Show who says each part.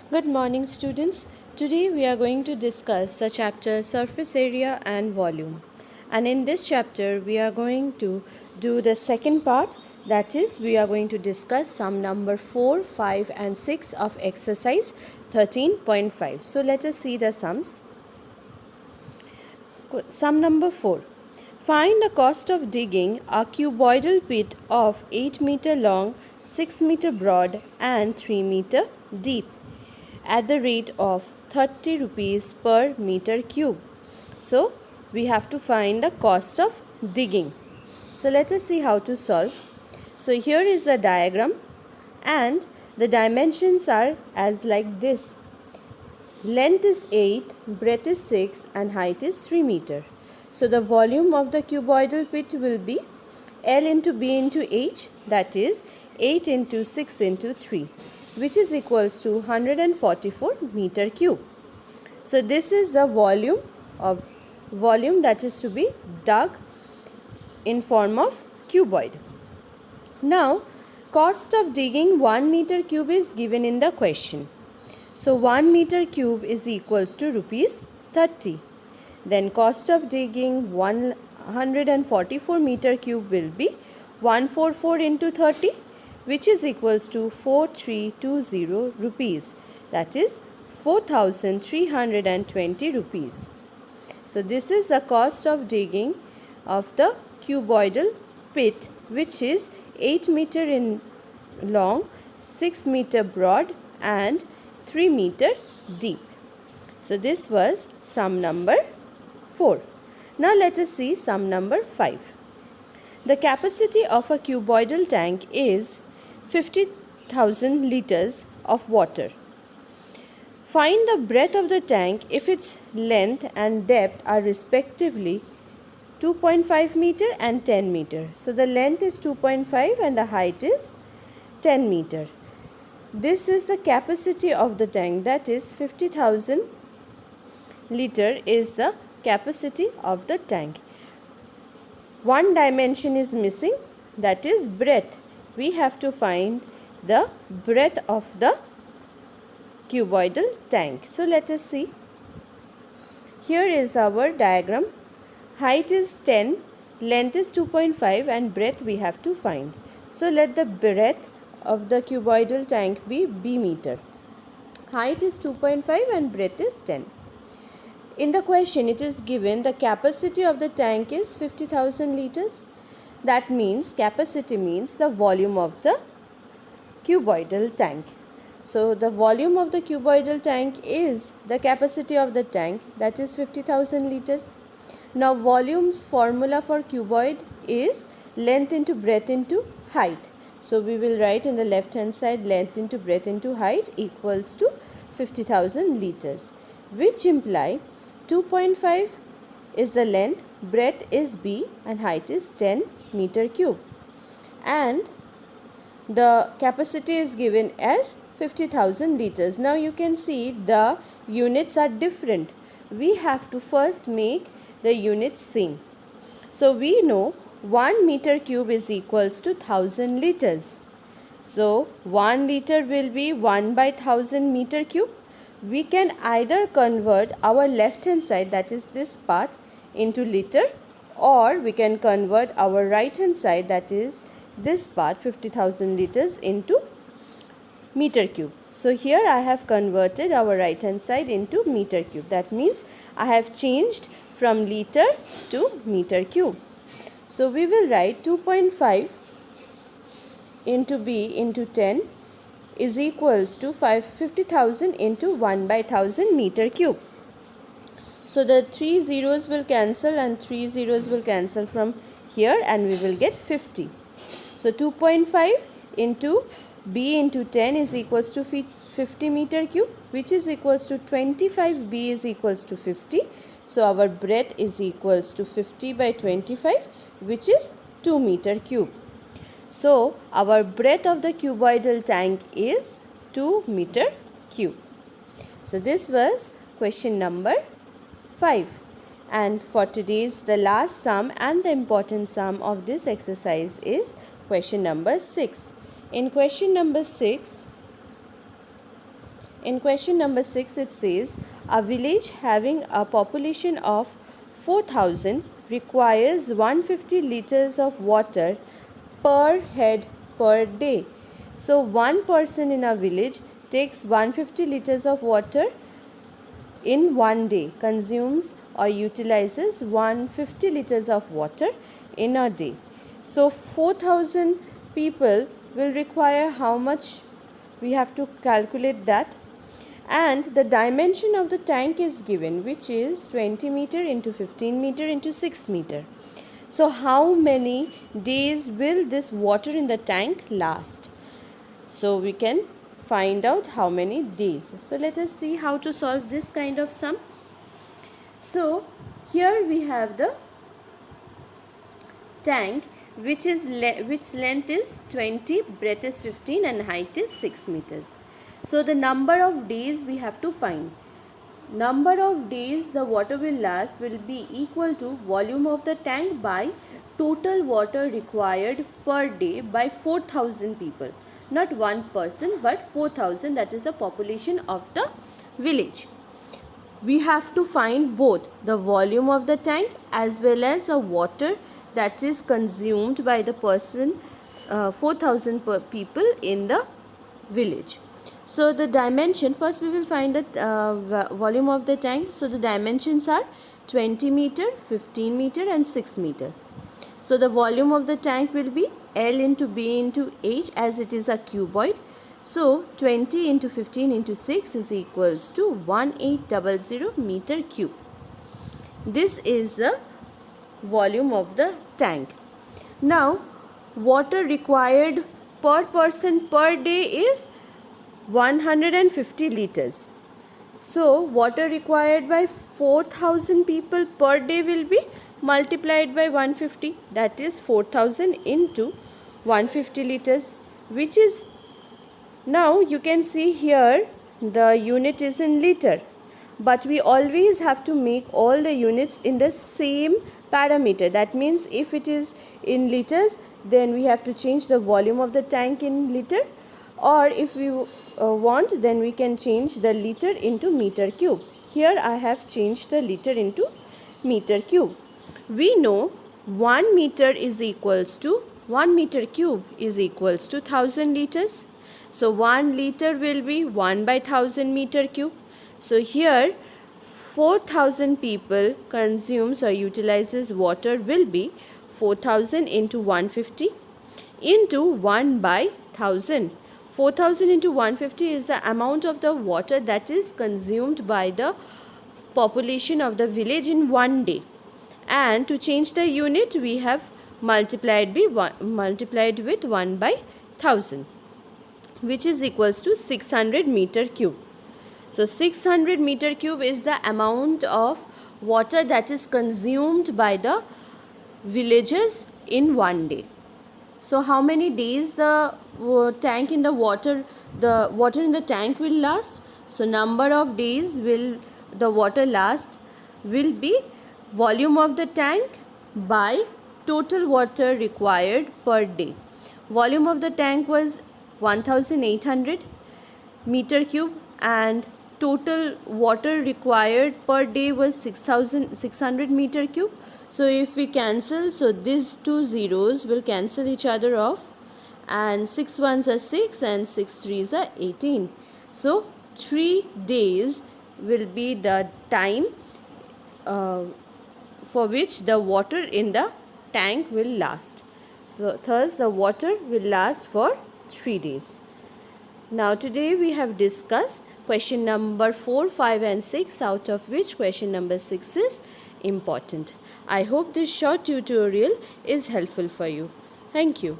Speaker 1: Good morning, students. Today we are going to discuss the chapter surface area and volume. And in this chapter we are going to do the second part, that is we are going to discuss sum number 4, 5 and 6 of exercise 13.5. So let us see the sums. Sum number 4. Find the cost of digging a cuboidal pit of 8 meter long, 6 meter broad and 3 meter deep at the rate of 30 rupees per meter cube. So we have to find the cost of digging. So let us see how to solve. So here is a diagram and the dimensions are as like this. Length is 8, breadth is 6 and height is 3 meter. So the volume of the cuboidal pit will be L into B into H, that is 8 into 6 into 3, which is equals to 144 meter cube. So this is the volume that is to be dug in form of cuboid. Now cost of digging 1 meter cube is given in the question. So 1 meter cube is equals to rupees 30. Then cost of digging 144 meter cube will be 144 into 30, which is equals to 4320 rupees, that is 4320 rupees. So this is the cost of digging of the cuboidal pit, which is 8 meter in long, 6 meter broad and 3 meter deep. So this was sum number 4. Now let us see sum number 5. The capacity of a cuboidal tank is 50,000 liters of water. Find the breadth of the tank if its length and depth are respectively 2.5 meter and 10 meter. So the length is 2.5 and the height is 10 meter. This is the capacity of the tank, that is 50,000 liter is the capacity of the tank. One dimension is missing, that is breadth. We have to find the breadth of the cuboidal tank. So let us see. Here is our diagram. Height is 10, length is 2.5 and breadth we have to find. So let the breadth of the cuboidal tank be B meter. Height is 2.5 and breadth is 10. In the question it is given the capacity of the tank is 50,000 liters. That means capacity means the volume of the cuboidal tank. So the volume of the cuboidal tank is the capacity of the tank, that is 50,000 liters. Now volume's formula for cuboid is length into breadth into height. So we will write in the left hand side length into breadth into height equals to 50,000 liters, which imply 2.5 is the length, breadth is B and height is 10 meter cube. And the capacity is given as 50,000 liters. Now you can see the units are different. We have to first make the units same. So we know 1 meter cube is equals to 1000 liters. So 1 liter will be 1 by 1000 meter cube. We can either convert our left hand side, that is this part, into liter, or we can convert our right hand side, that is this part, 50,000 liters, into meter cube. So here I have converted our right hand side into meter cube. That means I have changed from liter to meter cube. So we will write 2.5 into B into 10 is equals to 50,000 into 1 by 1000 meter cube. So the 3 zeros will cancel and 3 zeros will cancel from here and we will get 50. So 2.5 into B into 10 is equals to 50 meter cube, which is equals to 25 B is equals to 50. So our breadth is equals to 50 by 25, which is 2 meter cube. So our breadth of the cuboidal tank is 2 meter cube. So this was question number 5. And for today's the last sum and the important sum of this exercise is question number 6. In question number 6, in question number 6 it says a village having a population of 4,000 requires 150 liters of water per head per day. So one person in a village takes 150 liters of water in one day, consumes or utilizes 150 liters of water in a day. So 4,000 people will require how much? We have to calculate that. And the dimension of the tank is given, which is 20 meter into 15 meter into 6 meter. So how many days will this water in the tank last? So we can find out how many days. So let us see how to solve this kind of sum. So here we have the tank which length is 20, breadth is 15 and height is 6 meters. So the number of days we have to find. Number of days the water will last will be equal to volume of the tank by total water required per day by 4,000 people. Not one person but 4,000, that is the population of the village. We have to find both the volume of the tank as well as the water that is consumed by the person, 4,000 people in the village. So the dimension, first we will find the volume of the tank. So the dimensions are 20 meter, 15 meter and 6 meter. So the volume of the tank will be L into B into H, as it is a cuboid. So 20 into 15 into 6 is equals to 1800 meter cube. This is the volume of the tank. Now water required per person per day is 150 liters. So water required by 4,000 people per day will be multiplied by 150, that is 4,000 into 150 liters, which is, now you can see here the unit is in liter, but we always have to make all the units in the same parameter. That means if it is in liters, then we have to change the volume of the tank in liter, or if we want, then we can change the liter into meter cube. Here I have changed the liter into meter cube. We know 1 meter is equals to 1 meter cube is equals to 1000 liters. So 1 liter will be 1 by 1000 meter cube. So here 4,000 people consumes or utilizes water will be 4,000 into 150 into 1 by 1000. 4,000 into 150 is the amount of the water that is consumed by the population of the village in one day. And to change the unit, we have multiplied with 1 by 1000, which is equals to 600 meter cube. So 600 meter cube is the amount of water that is consumed by the villagers in one day. So how many days the tank in the water in the tank will last? So number of days will the water last will be volume of the tank by total water required per day. Volume of the tank was 1800 meter cube and total water required per day was 600 meter cube. So if we cancel, so these two zeros will cancel each other off, and 6 ones are 6 and 6 threes are 18. So 3 days will be the time for which the water in the tank will last. So thus the water will last for 3 days. Now today we have discussed question number 4, 5 and 6, out of which question number 6 is important. I hope this short tutorial is helpful for you. Thank you.